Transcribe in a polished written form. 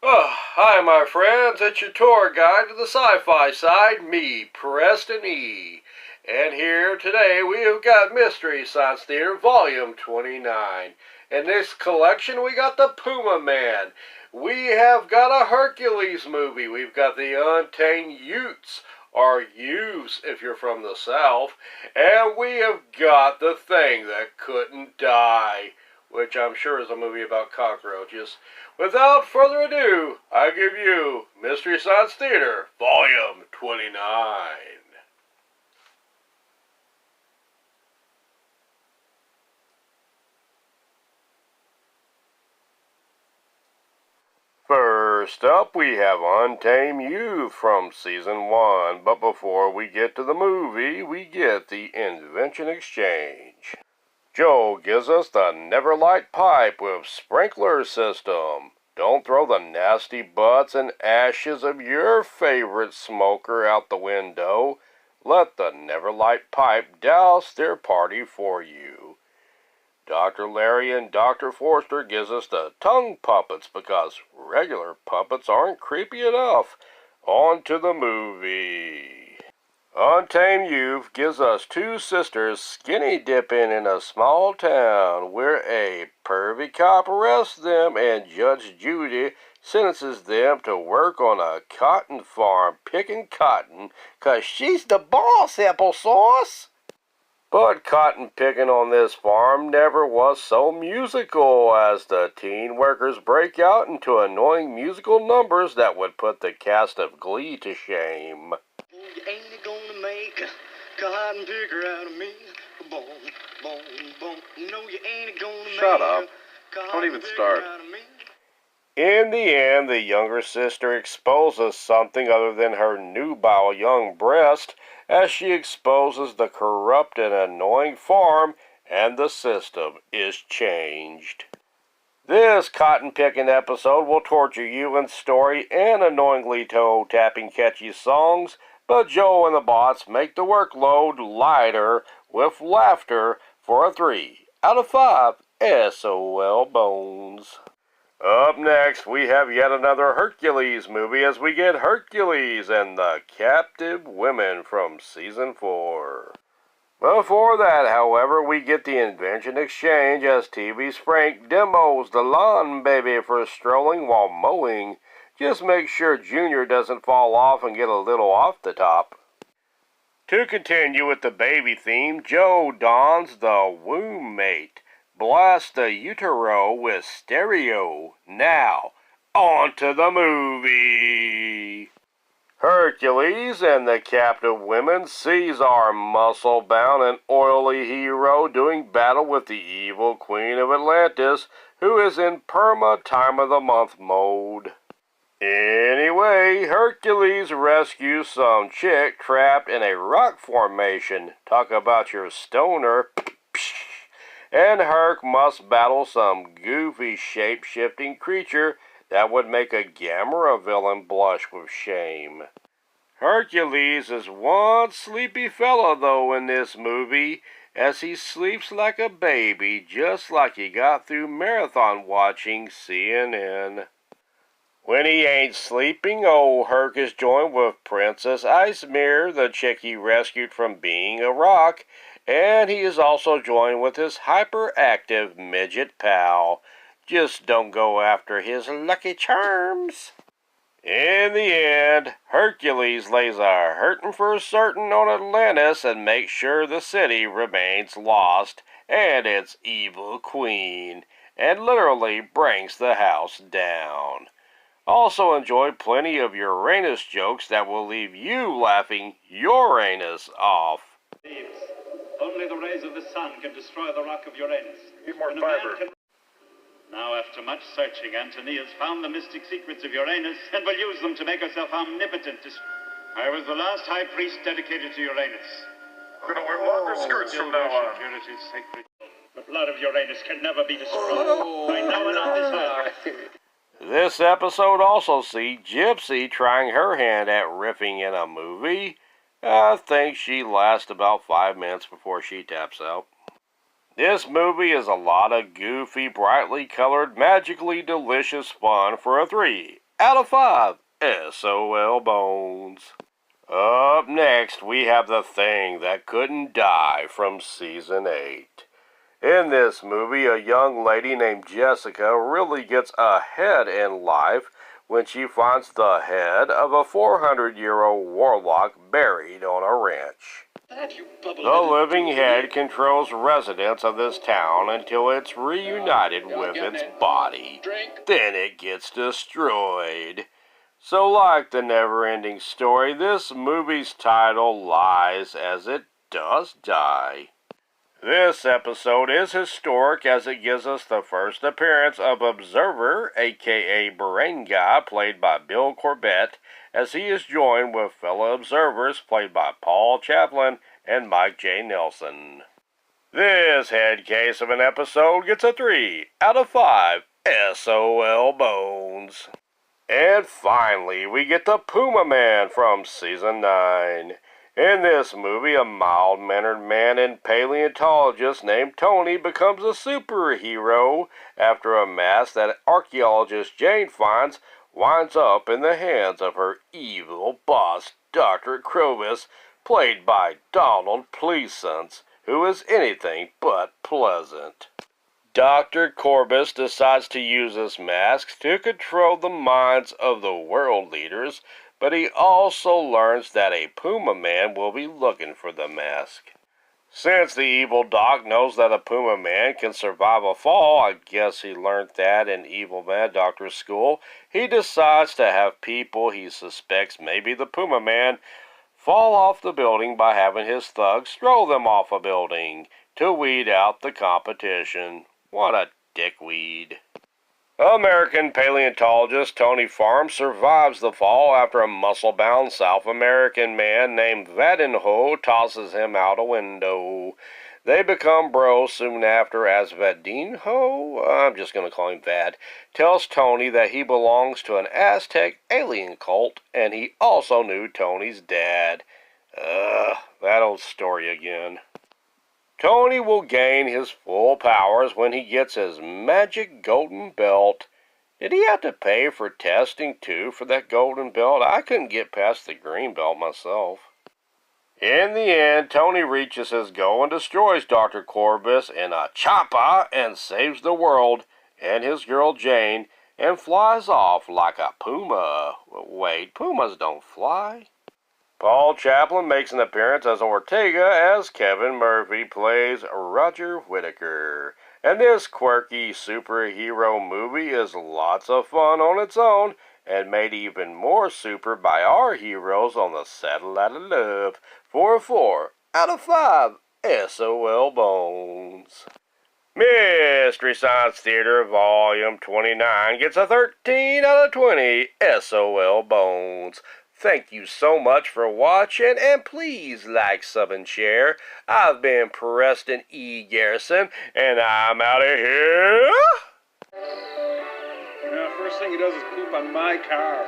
Oh, hi, my friends. It's your tour guide to the sci-fi side, me, Preston E. And here today we have got Mystery Science Theater Volume 29. In this collection we got the Puma Man. We have got a Hercules movie. We've got the Untamed Utes, or Utes if you're from the South. And we have got The Thing That Couldn't Die, which I'm sure is a movie about cockroaches. Without further ado, I give you Mystery Science Theater, Volume 29. First up, we have Untamed Youth from Season 1, but before we get to the movie, we get the Invention Exchange. Joe gives us the Neverlight pipe with sprinkler system. Don't throw the nasty butts and ashes of your favorite smoker out the window. Let the Neverlight pipe douse their party for you. Dr. Larry and Dr. Forster gives us the tongue puppets because regular puppets aren't creepy enough. On to the movie. Untamed Youth gives us two sisters skinny dipping in a small town where a pervy cop arrests them and Judge Judy sentences them to work on a cotton farm picking cotton 'cause she's the boss, applesauce. But cotton picking on this farm never was so musical as the teen workers break out into annoying musical numbers that would put the cast of Glee to shame. Ain't gonna make a cotton picker out of me. Boom, boom, boom. No, you ain't gonna Shut make up. a cotton Don't even picker start. out of me. In the end, the younger sister exposes something other than her nubile young breast as she exposes the corrupt and annoying farm, and the system is changed. This cotton-picking episode will torture you in story and annoyingly toe-tapping catchy songs, but Joe and the bots make the workload lighter with laughter for a 3 out of 5 SOL bones. Up next, we have yet another Hercules movie as we get Hercules and the Captive Women from Season 4. Before that, however, we get the Invention Exchange as TV's Frank demos the lawn baby for strolling while mowing. Just make sure Junior doesn't fall off and get a little off the top. To continue with the baby theme, Joe dons the womb mate. Blast the utero with stereo. Now, on to the movie. Hercules and the Captive Women sees our muscle-bound and oily hero doing battle with the evil Queen of Atlantis, who is in perma time-of-the-month mode. Anyway, Hercules rescues some chick trapped in a rock formation. Talk about your stoner. And Herc must battle some goofy shape-shifting creature that would make a Gamera villain blush with shame. Hercules is one sleepy fella, though, in this movie, as he sleeps like a baby, just like he got through marathon watching CNN. When he ain't sleeping, old Herc is joined with Princess Ice Mirror, the chick he rescued from being a rock, and he is also joined with his hyperactive midget pal. Just don't go after his lucky charms. In the end, Hercules lays a hurtin' for certain on Atlantis and makes sure the city remains lost and its evil queen, and literally brings the house down. Also enjoy plenty of Uranus jokes that will leave you laughing your anus off. Only the rays of the sun can destroy the rock of Uranus. Need more And a fiber. man can- Now, after much searching, Antony has found the mystic secrets of Uranus and will use them to make herself omnipotent. I was the last high priest dedicated to Uranus. We're gonna wear longer skirts from now on. Purity's sacred. The blood of Uranus can never be destroyed. By no one on this earth. This episode also sees Gypsy trying her hand at riffing in a movie. I think she lasts about 5 minutes before she taps out. This movie is a lot of goofy, brightly colored, magically delicious fun for a 3 out of 5 SOL Bones. Up next, we have The Thing That Couldn't Die from Season 8. In this movie, a young lady named Jessica really gets ahead in life when she finds the head of a 400-year-old warlock buried on a ranch. The living head controls residents of this town until it's reunited with its body. Then it gets destroyed. So like the never-ending story, this movie's title lies as it does die. This episode is historic as it gives us the first appearance of Observer, aka Brain Guy, played by Bill Corbett, as he is joined with fellow observers played by Paul Chaplin and Mike J. Nelson. This head case of an episode gets a 3 out of 5 SOL Bones. And finally, we get the Puma Man from Season 9. In this movie, a mild-mannered man and paleontologist named Tony becomes a superhero after a mask that archaeologist Jane finds winds up in the hands of her evil boss, Dr. Krobus, played by Donald Pleasence, who is anything but pleasant. Dr. Corbus decides to use this mask to control the minds of the world leaders, but he also learns that a Puma Man will be looking for the mask. Since the evil doc knows that a Puma Man can survive a fall, I guess he learned that in Evil Mad Doctor School, he decides to have people he suspects may be the Puma Man fall off the building by having his thugs throw them off a building to weed out the competition. What a dickweed. American paleontologist Tony Farm survives the fall after a muscle-bound South American man named Vadinho tosses him out a window. They become bros soon after as Vadinho, I'm just going to call him Vad, tells Tony that he belongs to an Aztec alien cult, and he also knew Tony's dad. That old story again. Tony will gain his full powers when he gets his magic golden belt. Did he have to pay for testing, too, for that golden belt? I couldn't get past the green belt myself. In the end, Tony reaches his goal and destroys Dr. Corbus in a chopper and saves the world and his girl Jane and flies off like a puma. Wait, pumas don't fly. Paul Chaplin makes an appearance as Ortega as Kevin Murphy plays Roger Whittaker. And this quirky superhero movie is lots of fun on its own and made even more super by our heroes on the Satellite of Love for a 4 out of 5 SOL Bones. Mystery Science Theater Volume 29 gets a 13 out of 20 SOL Bones. Thank you so much for watching, and please like, sub, and share. I've been Preston E. Garrison, and I'm out of here. First thing he does is poop on my car.